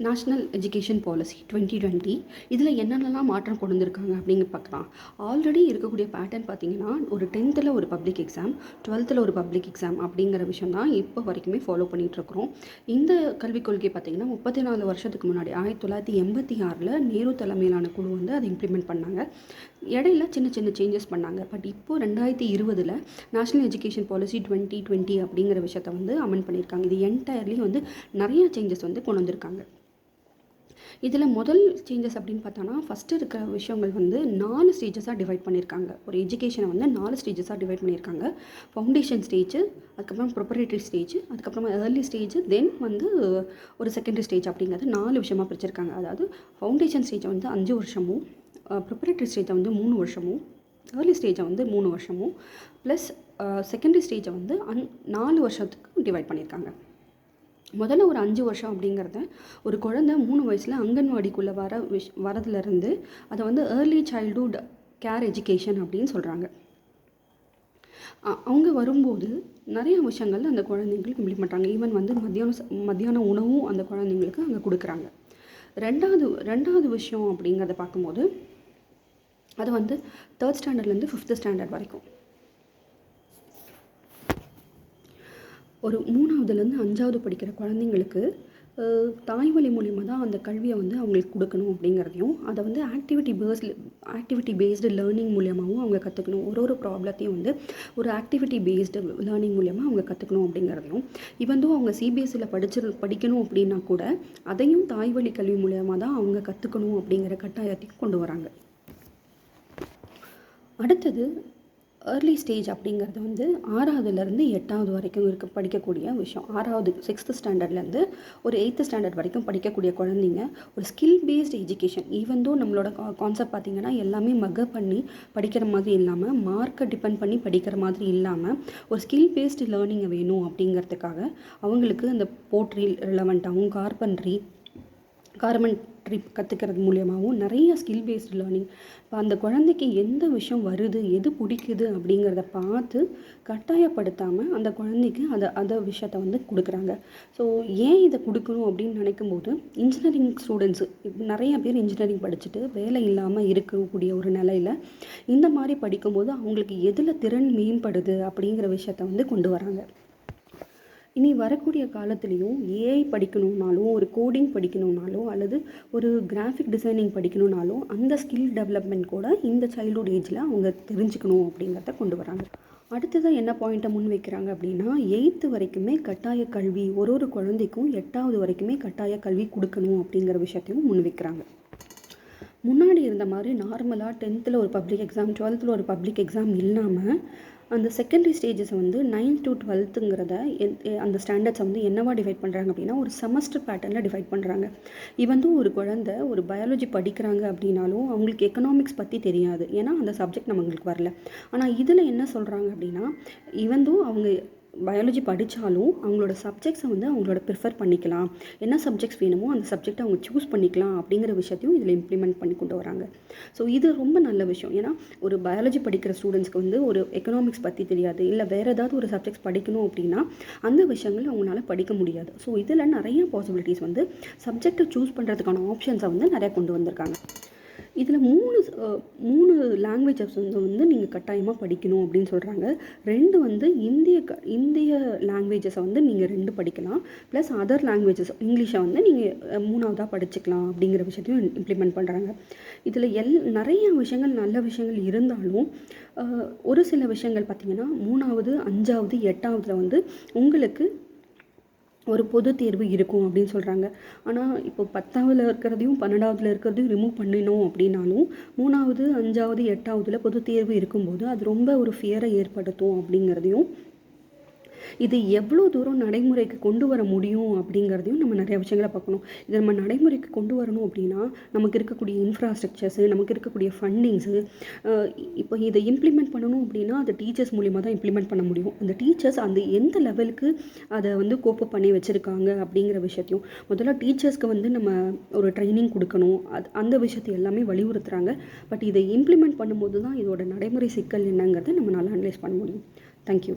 National education policy 2020 இதில் என்னென்னலாம் மாற்றம் கொண்டு வந்திருக்காங்க அப்படிங்க பார்க்கலாம். ஆல்ரெடி இருக்கக்கூடிய பேட்டர்ன் பார்த்திங்கன்னா, ஒரு 10th ஒரு பப்ளிக் எக்ஸாம், 12th ஒரு பப்ளிக் எக்ஸாம் அப்படிங்கிற விஷயம் தான் இப்போ வரைக்குமே ஃபாலோ பண்ணிகிட்ருக்குறோம். இந்த கல்விக் கொள்கை பார்த்திங்கன்னா 34 வருஷத்துக்கு முன்னாடி 1986 நேரு தலைமையிலான குழு வந்து அதை இம்ப்ளிமெண்ட் பண்ணாங்க. இடையில சின்ன சின்ன சேஞ்சஸ் பண்ணாங்க. பட் இப்போது 2020 நேஷ்னல் எஜுகேஷன் பாலிசி 2020 அப்படிங்கிற விஷயத்தை வந்து அமெண்ட் பண்ணியிருக்காங்க. இது என்டையர்லி வந்து நிறைய சேஞ்சஸ் வந்து கொண்டு வந்திருக்காங்க. இதில் முதல் சேஞ்சஸ் அப்படின்னு பார்த்தோன்னா, ஃபஸ்ட்டு இருக்கிற விஷயங்கள் வந்து 4 ஸ்டேஜஸாக டிவைட் பண்ணியிருக்காங்க. ஒரு எஜுகேஷனை வந்து 4 ஸ்டேஜஸாக டிவைட் பண்ணியிருக்காங்க. ஃபவுண்டேஷன் ஸ்டேஜ், அதுக்கப்புறம் ப்ரிப்பரேட்டரி ஸ்டேஜ், அதுக்கப்புறமா ஏர்லி ஸ்டேஜ், தென் வந்து ஒரு செகண்டரி ஸ்டேஜ் அப்படிங்கிறது 4 விஷயமாக பிரிச்சிருக்காங்க. அதாவது ஃபவுண்டேஷன் ஸ்டேஜை வந்து 5 வருஷமும், ப்ரிப்பரேட்டரி ஸ்டேஜை வந்து 3 வருஷமும், ஏர்லி ஸ்டேஜை வந்து 3 வருஷமும், ப்ளஸ் செகண்டரி ஸ்டேஜை வந்து 4 வருஷத்துக்கு டிவைட் பண்ணியிருக்காங்க. முதல்ல ஒரு 5 வருஷம் அப்படிங்கிறத ஒரு குழந்தை 3 வயசில் அங்கன்வாடிக்குள்ளே வரதுலேருந்து அதை வந்து ஏர்லி சைல்டுஹுட் கேர் எஜுகேஷன் அப்படின்னு சொல்கிறாங்க. அவங்க வரும்போது நிறைய விஷயங்கள் அந்த குழந்தைங்களுக்கு இம்ப்ளிமெண்ட் பண்ணுறாங்க. ஈவன் வந்து மத்தியான உணவும் அந்த குழந்தைங்களுக்கு அங்கே கொடுக்குறாங்க. ரெண்டாவது விஷயம் அப்படிங்கிறத பார்க்கும்போது அது வந்து 3rd ஸ்டாண்டர்ட்லேருந்து 5th ஸ்டாண்டர்ட் வரைக்கும், ஒரு 3வதுலேருந்து 5வது படிக்கிற குழந்தைங்களுக்கு தாய்மொழி மூலிமா தான் அந்த கல்வியை வந்து அவங்களுக்கு கொடுக்கணும் அப்படிங்கிறதையும், அதை வந்து ஆக்டிவிட்டி பேஸ்டு லேர்னிங் மூலியமாகவும் அவங்க கற்றுக்கணும். ஒரு ப்ராப்ளத்தையும் வந்து ஒரு ஆக்டிவிட்டி பேஸ்டு லேர்னிங் மூலியமாக அவங்க கற்றுக்கணும் அப்படிங்கிறதையும், இவன் அவங்க சிபிஎஸ்சியில் படிக்கணும் அப்படின்னா கூட அதையும் தாய்வழி கல்வி மூலியமாக தான் அவங்க கற்றுக்கணும் அப்படிங்கிற கட்டாயத்தையும் கொண்டு வராங்க. அடுத்தது ஏர்லி ஸ்டேஜ் அப்படிங்கிறது வந்து 6வதுலேருந்து 8வது வரைக்கும் படிக்கக்கூடிய விஷயம். 6th ஸ்டாண்டர்ட்லேருந்து ஒரு 8th ஸ்டாண்டர்ட் வரைக்கும் படிக்கக்கூடிய குழந்தைங்க ஒரு skill based education. Even though நம்மளோட கான்செப்ட் பார்த்திங்கன்னா எல்லாமே மக்கப் பண்ணி படிக்கிற மாதிரி இல்லாமல், மார்க்கை டிபெண்ட் பண்ணி படிக்கிற மாதிரி இல்லாமல், ஒரு ஸ்கில் பேஸ்டு லேர்னிங்கை வேணும் அப்படிங்கிறதுக்காக அவங்களுக்கு அந்த போட்ரி ரிலவெண்ட்டாகவும், கார்பென்ட்ரி கற்றுக்கிறது மூலியமாகவும் நிறைய ஸ்கில் பேஸ்டு லேர்னிங். இப்போ அந்த குழந்தைக்கு எந்த விஷயம் வருது, எது பிடிக்குது அப்படிங்கிறத பார்த்து கட்டாயப்படுத்தாமல் அந்த குழந்தைக்கு அதை விஷயத்தை வந்து கொடுக்குறாங்க. ஸோ ஏன் இதை கொடுக்கணும் அப்படின்னு நினைக்கும்போது, இன்ஜினியரிங் ஸ்டூடெண்ட்ஸு நிறைய பேர் இன்ஜினியரிங் படிச்சுட்டு வேலை இல்லாமல் இருக்கக்கூடிய ஒரு நிலையில் இந்த மாதிரி படிக்கும்போது அவங்களுக்கு எதில் திறன் மேம்படுது அப்படிங்கிற விஷயத்தை வந்து கொண்டு வராங்க. இனி வரக்கூடிய காலத்துலேயும் ஏஐ படிக்கணுன்னாலும், ஒரு கோடிங் படிக்கணுன்னாலும், அல்லது ஒரு கிராஃபிக் டிசைனிங் படிக்கணுன்னாலும் அந்த ஸ்கில் டெவலப்மெண்ட் கூட இந்த சைல்ட்ஹுட் ஏஜில் அவங்க தெரிஞ்சுக்கணும் அப்படிங்கிறத கொண்டு வராங்க. அடுத்ததாக என்ன பாயிண்ட்டை முன் வைக்கிறாங்க அப்படின்னா, 8th வரைக்குமே கட்டாய கல்வி, ஒரு குழந்தைக்கும் 8வது வரைக்குமே கட்டாய கல்வி கொடுக்கணும் அப்படிங்கிற விஷயத்தையும் முன் வைக்கிறாங்க. முன்னாடி இருந்த மாதிரி நார்மலாக 10th ஒரு பப்ளிக் எக்ஸாம், 12th ஒரு பப்ளிக் எக்ஸாம் இல்லாமல் அந்த செகண்டரி ஸ்டேஜஸை வந்து 9th to 12th அந்த ஸ்டாண்டர்ட்ஸை வந்து என்னவா டிவைட் பண்ணுறாங்க அப்படின்னா, ஒரு செமஸ்டர் பேட்டர்னில் டிவைட் பண்ணுறாங்க. இவன் ஒரு குழந்தை ஒரு பயாலஜி படிக்கிறாங்க அப்படின்னாலும் அவங்களுக்கு எக்கனாமிக்ஸ் பற்றி தெரியாது, ஏன்னா அந்த சப்ஜெக்ட் நம்மளுக்கு வரல. ஆனால் இதில் என்ன சொல்கிறாங்க அப்படின்னா, இவன் அவங்க பயாலஜி படித்தாலும் அவங்களோட சப்ஜெக்ட்ஸை வந்து அவங்களோட ப்ரிஃபர் பண்ணிக்கலாம், என்ன சப்ஜெக்ட்ஸ் வேணுமோ அந்த சப்ஜெக்டை அவங்க சூஸ் பண்ணிக்கலாம் அப்படிங்கிற விஷயத்தையும் இதில் இம்ப்ளிமெண்ட் பண்ணி கொண்டு வராங்க. ஸோ இது ரொம்ப நல்ல விஷயம். ஏன்னா ஒரு பயாலஜி படிக்கிற ஸ்டூடெண்ட்ஸ்க்கு வந்து ஒரு எக்கனாமிக்ஸ் பற்றி தெரியாது, இல்லை வேறு ஏதாவது ஒரு சப்ஜெக்ட்ஸ் படிக்கணும் அப்படின்னா அந்த விஷயங்கள் அவங்களால படிக்க முடியாது. ஸோ இதில் நிறைய பாசிபிலிட்டிஸ் வந்து சப்ஜெக்டை சூஸ் பண்ணுறதுக்கான ஆப்ஷன்ஸை வந்து நிறையா கொண்டு வந்திருக்காங்க. இதில் 3 லாங்குவேஜஸ் வந்து நீங்கள் கட்டாயமாக படிக்கணும் அப்படின்னு சொல்கிறாங்க. 2 வந்து இந்திய லாங்குவேஜஸை வந்து நீங்கள் 2 படிக்கலாம், ப்ளஸ் அதர் லாங்குவேஜஸ் இங்கிலீஷை வந்து நீங்கள் 3வதாக படிச்சுக்கலாம் அப்படிங்கிற விஷயத்தையும் இம்ப்ளிமெண்ட் பண்ணுறாங்க. இதில் நிறைய விஷயங்கள் நல்ல விஷயங்கள் இருந்தாலும் ஒரு சில விஷயங்கள் பார்த்திங்கன்னா 3வது, 5வது, 8வதுல வந்து உங்களுக்கு ஒரு பொது தேர்வு இருக்கும் அப்படின்னு சொல்கிறாங்க. ஆனால் இப்போ 10வதுல இருக்கிறதையும் 12வதுல இருக்கிறதையும் ரிமூவ் பண்ணினோம் அப்படின்னாலும் 3வது, 5வது, 8வதுல பொது தேர்வு இருக்கும்போது அது ரொம்ப ஒரு ஃபியரை ஏற்படுத்தும் அப்படிங்கிறதையும், இது எவ்வளோ தூரம் நடைமுறைக்கு கொண்டு வர முடியும் அப்படிங்கிறதையும் நம்ம நிறைய விஷயங்களை பார்க்கணும். இதை நம்ம நடைமுறைக்கு கொண்டு வரணும் அப்படின்னா நமக்கு இருக்கக்கூடிய இன்ஃப்ராஸ்ட்ரக்சர்ஸு, நமக்கு இருக்கக்கூடிய ஃபண்டிங்ஸு, இப்போ இதை இம்ப்ளிமெண்ட் பண்ணணும் அப்படின்னா அது டீச்சர்ஸ் மூலிமா தான் இம்ப்ளிமெண்ட் பண்ண முடியும். அந்த டீச்சர்ஸ் அந்த எந்த லெவலுக்கு அதை வந்து கோப்பப் பண்ணி வச்சுருக்காங்க அப்படிங்கிற விஷயத்தையும், முதல்ல டீச்சர்ஸ்க்கு வந்து நம்ம ஒரு ட்ரைனிங் கொடுக்கணும், அந்த விஷயத்தை எல்லாமே வலியுறுத்துகிறாங்க. பட் இதை இம்ப்ளிமெண்ட் பண்ணும்போது தான் இதோட நடைமுறை சிக்கல் என்னங்கிறத நம்மளால் அனலைஸ் பண்ண முடியும். தேங்க்யூ.